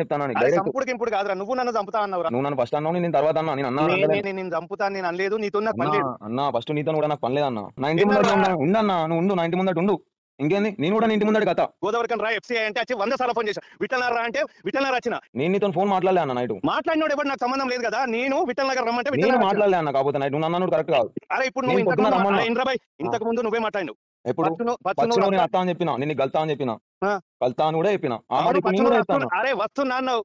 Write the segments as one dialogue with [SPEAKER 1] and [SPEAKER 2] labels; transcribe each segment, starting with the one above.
[SPEAKER 1] చెప్తాను
[SPEAKER 2] అరే సంపుడికి ఇంపుడు కాదురా, నువ్వు నన్ను చంపుతా అన్నావురా.
[SPEAKER 1] నువ్వు నన్ను ఫస్ట్ అన్నావు, నేను తర్వాత అన్నా.
[SPEAKER 2] నేను చంపుతాను నేను అనలేదు, నీతో నాకు పని లేదు
[SPEAKER 1] అన్నా. ఫస్ట్ నీతో కూడా నాకు పని లేదన్నా. నా ఇంటి ముందర ఉండన్నా, నువ్వు ఉండు, నా ఇంటి ముందట ఉండు. ఇంకేంది, నేను కూడా ఇంటి ముందట కథ.
[SPEAKER 2] గోదావరికన్ రా ఎఫ్సీఐ అంటే వచ్చి 100 సార్లు ఫోన్ చేశా. విఠల్ నగర్ రా అంటే విఠల్ నగర్ వచ్చిన.
[SPEAKER 1] నేను నీతో ఫోన్ మాట్లాడలే అన్న నైట్.
[SPEAKER 2] మాట్లాడినోడు ఎవరు నాకు సంబంధం లేదు కదా. నేను విఠల్ నగర్ రమ్మంటే
[SPEAKER 1] నేను మాట్లాడలే అన్న. కాకపోతే నైట్ నువ్వు అన్నాడు కరెక్ట్ కాదు.
[SPEAKER 2] అరే ఇప్పుడు నువ్వు ఇంతకు ముందు నువ్వే మాట్లాడినావు.
[SPEAKER 1] ఎప్పుడు నేను అత్తా అని చెప్పినా, నేను గల్తా అని చెప్పినా, కల్తా అని కూడా చెప్పినా.
[SPEAKER 2] అరే వస్తున్నా అన్నావు,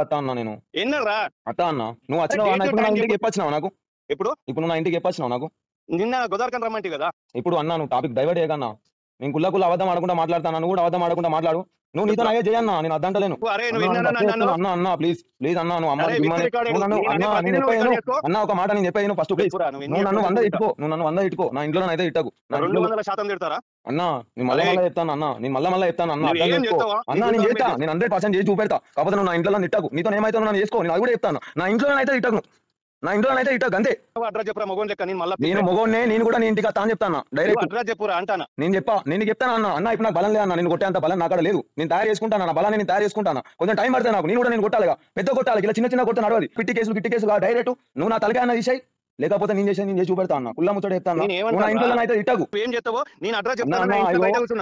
[SPEAKER 1] అత్తా అన్నా. నేను
[SPEAKER 2] ఎన్నరా
[SPEAKER 1] అత్తా అన్నా. నువ్వు వచ్చినావు నా ఇంటికి చెప్పొచ్చినావు నాకు. ఇప్పుడు నా ఇంటికి చెప్పొచ్చినావు నాకు.
[SPEAKER 2] నిన్న గోదావరికన్ రమ్మంటే కదా.
[SPEAKER 1] ఇప్పుడు అన్నా నువ్వు టాపిక్ డైవర్ట్ చేయకన్నా. నేను కుల్ల అబద్ధం ఆడకుండా మాట్లాడతాను, నువ్వు కూడా అబద్ధం ఆడకుండా మాట్లాడు. నువ్వు నీతో అయ్యే చేయన్నా, నేను అద్దంటలేను. అన్నా ప్లీజ్ అన్నా, నువ్వు అమ్మ అన్న ఒక మాట నేను చెప్పేది ఫస్ట్ ప్లీజ్. నువ్వు నన్ను 100 ఇట్టుకో, నా ఇంట్లో అయితే ఇట్టకు.
[SPEAKER 2] 200% తిడతారా
[SPEAKER 1] అన్నా? నేను మళ్ళీ చెప్తాను అన్నా, నేను మళ్ళీ చెప్తాను అన్నా. అన్నా నేను చేస్తా, నేను 100% చేసి చూపెడతా. కాకపోతే నువ్వు నా ఇంట్లో ఇట్టకు. నీతో ఏమైతే నన్ను చేసుకో, నేను అది కూడా చెప్తాను. నా ఇంట్లో అయితే ఇట్టకు, నా ఇంట్లో అయితే ఇట్టకు అంతే. నేను మొగోనే, నేను కూడా నీ ఇంటికి వస్తా అని చెప్తాను డైరెక్ట్.
[SPEAKER 2] అడ్రస్ చెప్పురా అంటానా?
[SPEAKER 1] నేను చెప్తాను అన్న. ఇప్పుడు నాకు బలం లేదన్నా, నేను కొట్టే అంత బలం నాకడ లేదు. నేను తయారు చేసుకుంటాను, నా బలాన్ని నేను తయారు చేసుకుంటాను. కొంచెం టైం పడుతుంది నాకు. నేను కూడా నేను కొట్టాలిగా, పెద్ద కొట్టాలి. ఇలా చిన్న కొట్ట నడవది. గిట్టి కేసులు డైరెక్ట్ నువ్వు నా తలకాయ అన్న తీసేయి, లేకపోతే నేను చేసి చూపెడతా అన్న. కుల్ల ముచ్చట చెప్తాను. ఇంట్లో అయితే ఇట్టకు.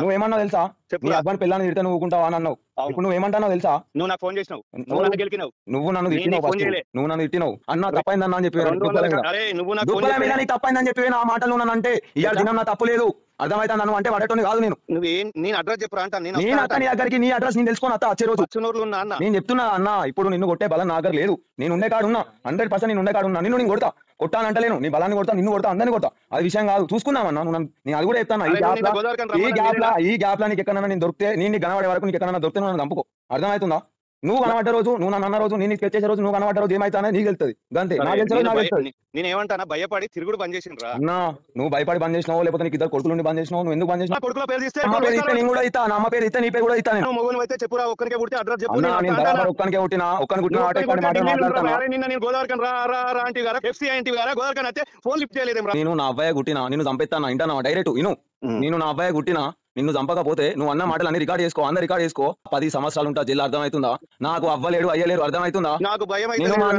[SPEAKER 1] నువ్వేమన్నా తెలుసా? నీ అబ్బాయి పిల్లని తిడితే నువ్వు ఊకుంటావా అని అన్నావు. ఇప్పుడు నువ్వేమంటావు తెలుసా?
[SPEAKER 2] నువ్వు నాకు ఫోన్ చేసినావు, నువ్వు నన్ను
[SPEAKER 1] తిట్టినావు అన్న. తప్పైందన్నా అని చెప్పి తప్పైందని చెప్పి నా మాటలు అంటే ఇవాళ దినం నా తప్పు లేదు. అర్థమైతే నన్ను అంటే పడేటోని కాదు.
[SPEAKER 2] నేను అడ్రస్ చెప్పురా అంటాను.
[SPEAKER 1] నేను అత్త నీ దగ్గరికి, నీ అడ్రస్ నేను తెలుసుకొని అత్త వచ్చే రోజు. నేను చెప్తున్నా అన్న, ఇప్పుడు నిన్ను కొట్టే బలం నా దగ్గర లేదు. నేను ఉండే కాడు ఉన్నా, 100% నేను ఉండే కాడు ఉన్నా. నిన్ను నేను కొడతా, కొట్టానంటలేను. నీ బలాన్ని కొడతా, నిన్ను కొడతా, అందరిని కొడతా. అది విషయం కాదు, చూసుకున్నామన్నా. నేను అది కూడా చెప్తాను. ఈ గ్యాప్ లా నీకు ఎక్కడన్నా నేను దొరికితే, నేను కనబడే వరకు నీకు ఎక్కడన్నా దొరికితే నన్ను చంపుకో. అర్థమవుతుందా? నువ్వు కనబడ్డ రోజు, నువ్వు నన్ను అన్న రోజు, నేను స్కెచ్ చేసే రోజు, నువ్వు కనబడ్డ రోజు ఏమైతే నీకు వెళ్తుంది. అంతే.
[SPEAKER 2] నేను ఏమంటానా, భయపడి తిరుగుడు బంద్ చేసిన
[SPEAKER 1] అన్నా. నువ్వు భయపడి బంద్ చేసినావు, లేకపోతే నీకు 2 కొడుకులు బంద్ చేసినావు. నువ్వు ఎందుకు బంద్ చేసినావు?
[SPEAKER 2] కొడుకుల పేరు తీస్తే
[SPEAKER 1] నేను కూడా ఇస్తా, నా అమ్మ పేరు ఇస్తే నీ పేరు కూడా ఇస్తాను.
[SPEAKER 2] అయితే చెప్పురా, ఒక్కరికే పుడితే అడ్రస్ చెప్పు.
[SPEAKER 1] ఒక్కనికే పుట్టినా, ఒక్కని పుట్టిన
[SPEAKER 2] నేను గోదావరికన్ రా అంటే ఎఫ్సీఐ అంటే గోదావరికన్ అయితే ఫోన్ లిఫ్ట్ చేయలేదు.
[SPEAKER 1] నేను నా అబ్బాయి గుట్టినా, నేను చంపేస్తాను ఇంటనా డైరెక్ట్. నేను నా అబ్బాయి గుట్టినా, నిన్ను చంపకపోతే నువ్వు అన్న మాటలు అన్ని రికార్డ్ చేసుకో, అందరు రికార్డ్ చేసుకో. 10 సంవత్సరాలు ఉంటా జైలు. అర్థమవుతుందా? నాకు అవ్వలేడు, అయ్యలేరు. అర్థమవుతుందా?
[SPEAKER 2] నాకు భయం.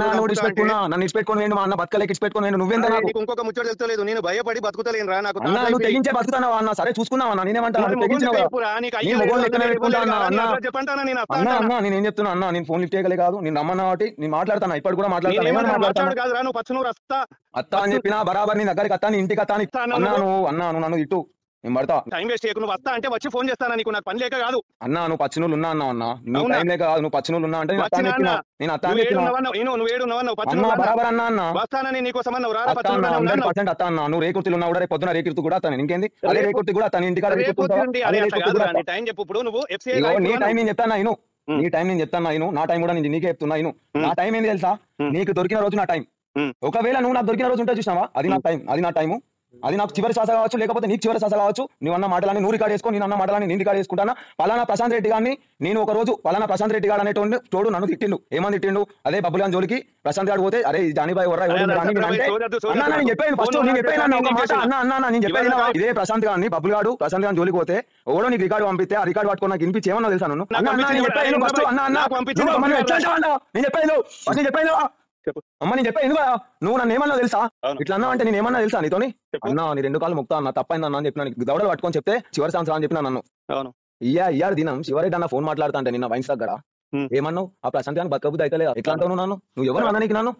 [SPEAKER 1] నన్ను ఇచ్చిపెట్టుకుని నన్ను అన్న బతకలేక ఇచ్చిపెట్టుకుని నువ్వెంత?
[SPEAKER 2] ఇంకొక ముచ్చట చెప్తలేదు, నేను భయపడి బతుకుతలేను రా. నాకు
[SPEAKER 1] నువ్వు తెగించే బతుకుతావా అన్న? సరే చూసుకున్నావా? నేనేమంటాను, నేనేం చెప్తున్నా అన్న, నేను ఫోన్ లిఫ్ట్ చేయగలే కాదు. నేను నమ్మన్నా కాబట్టి నేను మాట్లాడతాను, ఇప్పుడు కూడా మాట్లాడతాను. అత్త అని చెప్పినా బరాబర్ నీ దగ్గరికి అత్తా, నీ ఇంటికి అత్తా అన్నాను. నన్ను ఇటు నేను పడతా.
[SPEAKER 2] టైం వేస్ట్ చేయకు. నువ్వు వస్తా అంటే వచ్చి ఫోన్ చేస్తాను. నీకు నాకు పని లేక కాదు
[SPEAKER 1] అన్నా. నువ్వు పచ్చినూళ్ళు ఉన్నా అన్న, నువ్వు టైం లేక కాదు. నువ్వు పచ్చినూళ్ళు ఉన్నా అంటే నేను బరాబర్ అన్నా అన్న.
[SPEAKER 2] వస్తానని నీకోసం
[SPEAKER 1] 100% అత్తా అన్న. నువ్వు రేకుర్తిలో ఉన్నా కూడా పొద్దున రేకుర్తి కూడా అత్తాను. ఇంకేంది? అదే రేకుర్తి కూడా తన ఇంటికాడ
[SPEAKER 2] టైం చెప్పు. ఇప్పుడు నువ్వు
[SPEAKER 1] నీ టైం నేను చెప్తాను ఇను, నీ టైం నేను చెప్తాను ఇను. నా టైం కూడా నేను నీకే చెప్తున్నా ఇను. నా టైం ఏంది తెలుసా? నీకు దొరికిన రోజు నా టైం. ఒకవేళ నువ్వు నాకు దొరికిన రోజు ఉంటే చూసినావా, అది నా టైం, అది నా టైము. అది నాకు చివరి శ్వాస కావచ్చు, లేకపోతే నీకు చివరి శ్వాస కావచ్చు. నువ్వు అన్న మాటలని నువ్వు రికార్డ్ చేసుకో, నేను అన్న మాటలని నేను రికార్డ్ చేసుకుంటాను. పలానా ప్రశాంత్ రెడ్డి గారిని నేను ఒక రోజు పలానా ప్రశాంత్ రెడ్డి గారు అనేటువంటి తోడు నన్ను తిట్టిండు. ఏమని తిట్టిండు? అదే బబ్బులు గారి జోలికి ప్రశాంత్ గారు పోతే, అరే జానీబాయ్ వర్రా నేను చెప్పాను ఫస్ట్. నేను చెప్పాను ఒక మాట అన్న, నేను చెప్పాను ఇదే ప్రశాంత్ గారిని, బబ్బులు గారు ప్రశాంత్ గారి జోలికి పోతే ఎవడో నీకు రికార్డు పంపిస్తే ఆ రికార్డు పట్టుకుని నాకు వినిపించి ఏమన్నా తెలుసా? నేను చెప్పాను అమ్మ, నేను చెప్పాను ఎందుకు నువ్వు నన్ను ఏమన్నా తెలుసా? ఇట్లా అన్నా అంటే నేను ఏమన్నా తెలుసా నీతోని? అన్నా నీ 2 కాళ్ళు మొక్తా అన్న, తప్పైంది అన్న అని చెప్పిన. దవడలు పట్టుకొని చెప్తే చివరి సంవత్సరం అని చెప్పిన. నన్ను ఇయ్యారు దినం శివరెడ్డి అన్న ఫోన్ మాట్లాడుతా అంటే నిన్న వైన్స్ దగ్గర ఏమన్నావు? ఆ ప్రశాంత్ గారిని బతకబుద్ధి అయితే లేదా? ఎట్లా అంటావు నన్ను? నువ్వు ఎవరు అన్నా నీకు? నన్ను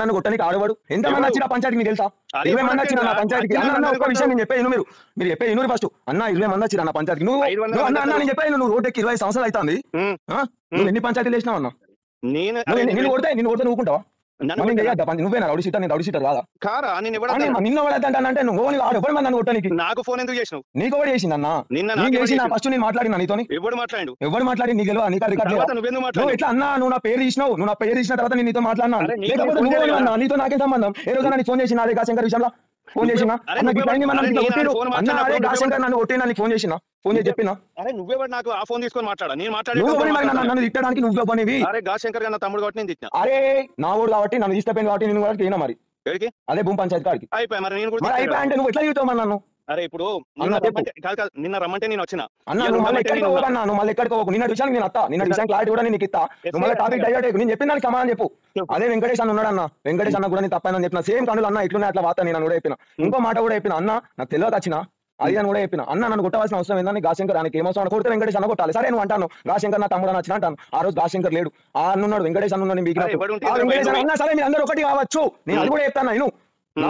[SPEAKER 1] నన్ను కొట్టడానికి ఆడవాడు ఎంతమంది వచ్చిన పంచాయతీకి నీకు తెలుసా? 20 మంది వచ్చిన నా పంచాయతీకి. అన్న ఒక విషయం నేను చెప్పాను, మీరు చెప్పే ఇనురు ఫస్ట్ అన్న. 20 మంది వచ్చిన నా పంచాయతీకి. నువ్వు అన్న నేను చెప్పాను, నువ్వు రోడ్డుకి 20 సంవత్సరాలు అవుతుంది. నువ్వు ఎన్ని పంచాయతీలు వేసినావు అన్న? నేను కొడితే నువ్వుకుంటావా? నువ్వేనా రౌడీ షీటర్? నేను రౌడీ షీటర్ కాదా? నిన్న అంటే నువ్వు ఎవరు నన్ను కొట్టడానికి? నాకు ఫోన్ ఎందుకు చేసినావు? నీకు ఎవరు చేసింది అన్న? నిన్న ఫస్ట్ నేను మాట్లాడినా నీతోని. ఎవరు మాట్లాడి నీకు తెలియదు? నీకు ఎట్లా అన్నా? నువ్వు నా పేరు తీసినావు, నువ్వు నా పేరు తీసిన తర్వాత నేను నీతో మాట్లాడినా. లేకపోతే నువ్వు నీతో నాకే సంబంధం? ఏ రోజు నాకు ఫోన్ చేసిన అదే శంకర్ విషయంలో ఫోన్ చేసినా? నన్ను కొట్టినా నీకు ఫోన్ చేసినా? ఫోన్ చేసి చెప్పినా?
[SPEAKER 2] అరే నువ్వెవరు నాకు ఆ ఫోన్ తీసుకొని మాట్లాడా? నేను
[SPEAKER 1] నన్ను తిట్టడానికి నువ్వు పనివి.
[SPEAKER 2] అరే శంకర్ గారు తమ్ముడు కాబట్టి నేను తిట్టినా.
[SPEAKER 1] అరే నా ఊరు కాబట్టి నన్ను ఇష్టపోయింది కాబట్టి నేను కూడా అయినా మరి అదే భూమి పంచాయతీ కాడికి అయిపోయా. మరి అయిపోయా అంటే నువ్వు ఎట్లా చెప్తావు నన్ను?
[SPEAKER 2] అరే ఇప్పుడు నిన్న రమ్మంటే నేను వచ్చిన
[SPEAKER 1] అన్న నువ్వు మళ్ళీ ఎక్కడికి పోకన్నా, నువ్వు మళ్ళీ ఎక్కడికి పోకు. నిన్న విషయానికి నేను అత్తా, నిన్న విషయం క్లారిటీ కూడా నీకు ఇస్తా. నువ్వు మళ్ళీ టాపిక్ డైవర్ట్ నేను చెప్పిన దానికి సమాధానం చెప్పు. అదే వెంకటేష్ అన్న ఉన్నాడు అన్న, వెంకటేష్ అన్న కూడా నేను తప్పని చెప్పిన సేమ్ కనులు అన్న ఇట్లునే అట్లా వార్త నేను కూడా చెప్పిన. ఇంకో మాట కూడా చెప్పిన అన్న నాకు తెలియక వచ్చిన అది అని కూడా చెప్పిన. అన్న నన్ను కొట్టవలసిన అవసరం ఏందని గాశంకర్ ఆయనకి ఏమవసరం కొడితే వెంకటేష్ అన్న కొట్టాలి. సరే నువ్వు అంటాను గాశంకర్ నా తమ్ముడు నచ్చిన అంటాను. ఆ రోజు గాశంకర్ లేడు, ఆ అన్నున్నాడు వెంకటేష్ అన్న వెంకటేష్ అన్న సరే మీరు అందరూ ఒకటి కావచ్చు. నేను అది కూడా చెప్తాను. నేను నా